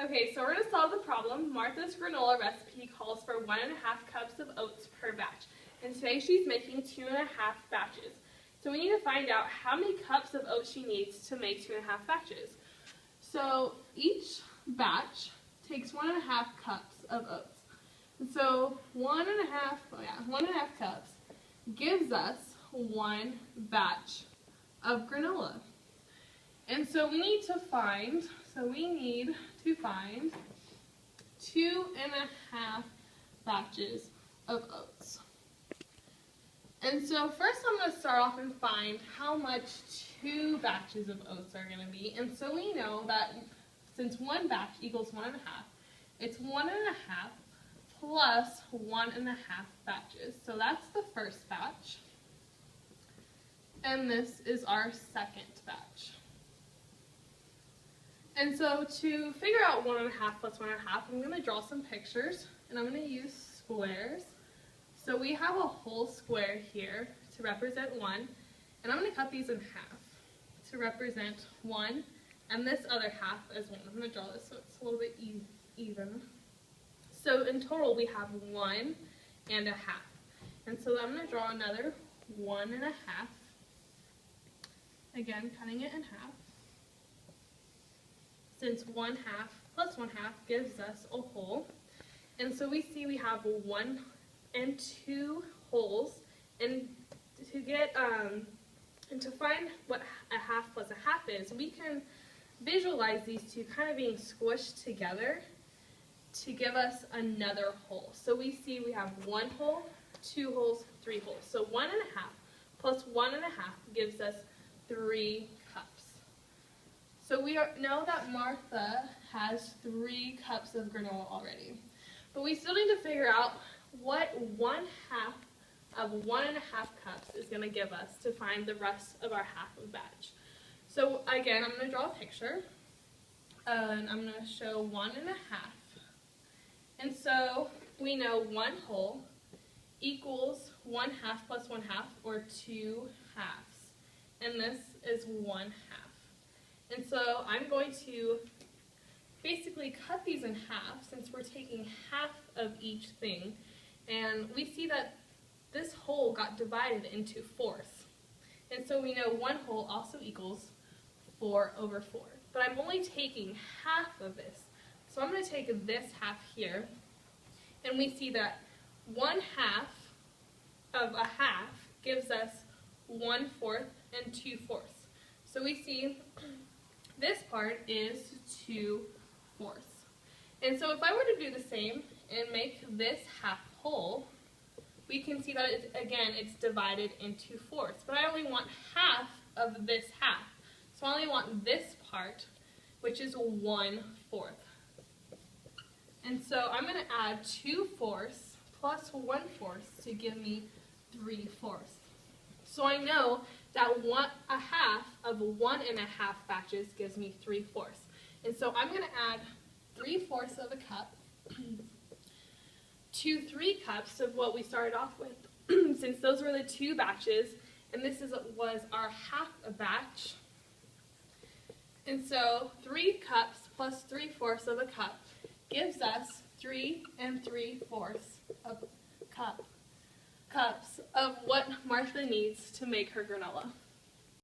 Okay, so we're going to solve the problem. Martha's granola recipe calls for 1.5 cups of oats per batch. And today she's making 2.5 batches. So we need to find out how many cups of oats she needs to make 2.5 batches. So each batch takes 1.5 cups of oats. And so 1.5 cups gives us 1 batch of granola. And so we need to find 2.5 batches of oats. And so first I'm going to start off and find how much 2 batches of oats are going to be. And so we know that since 1 batch equals 1.5, it's 1.5 plus 1.5 batches. So that's the first batch. And this is our second batch. And so to figure out 1.5 plus 1.5, I'm going to draw some pictures, and I'm going to use squares. So we have a whole square here to represent 1, and I'm going to cut these in half to represent 1, and this other half as 1. I'm going to draw this so it's a little bit even. So in total we have 1.5. And so I'm going to draw another 1.5, again cutting it in half. Since 1/2 plus 1/2 gives us a whole. And so we see we have 1 and 2 wholes, and to get and to find what 1/2 plus 1/2 is, we can visualize these two kind of being squished together to give us another whole. So we see we have 1 whole, 2 wholes, 3 wholes. So 1.5 plus 1.5 gives us 3 cups. So we know that Martha has 3 cups of granola already. But we still need to figure out what 1/2 of 1.5 cups is going to give us to find the rest of our half of batch. So again, I'm going to draw a picture, and I'm going to show 1.5. And so we know 1 whole equals 1/2 plus 1/2, or 2 halves. And this is 1/2. And so I'm going to basically cut these in half, since we're taking half of each thing. And we see that this whole got divided into fourths. And so we know 1 whole also equals 4/4. But I'm only taking half of this. So I'm going to take this half here, and we see that 1/2 of 1/2 gives us 1/4 and 2/4. So we see this part is 2/4. And so if I were to do the same and make this half whole, we can see that it's divided into fourths. But I only want half of this half. So I only want this part, which is 1/4. And so I'm going to add 2/4 plus 1/4 to give me 3/4. So I know that 1/2 of 1.5 batches gives me 3/4. And so I'm going to add 3/4 of a cup to 3 cups of what we started off with, since those were the 2 batches, and this was our half a batch. And so 3 cups plus 3/4 of a cup gives us 3 3/4 of cups of what Martha needs to make her granola.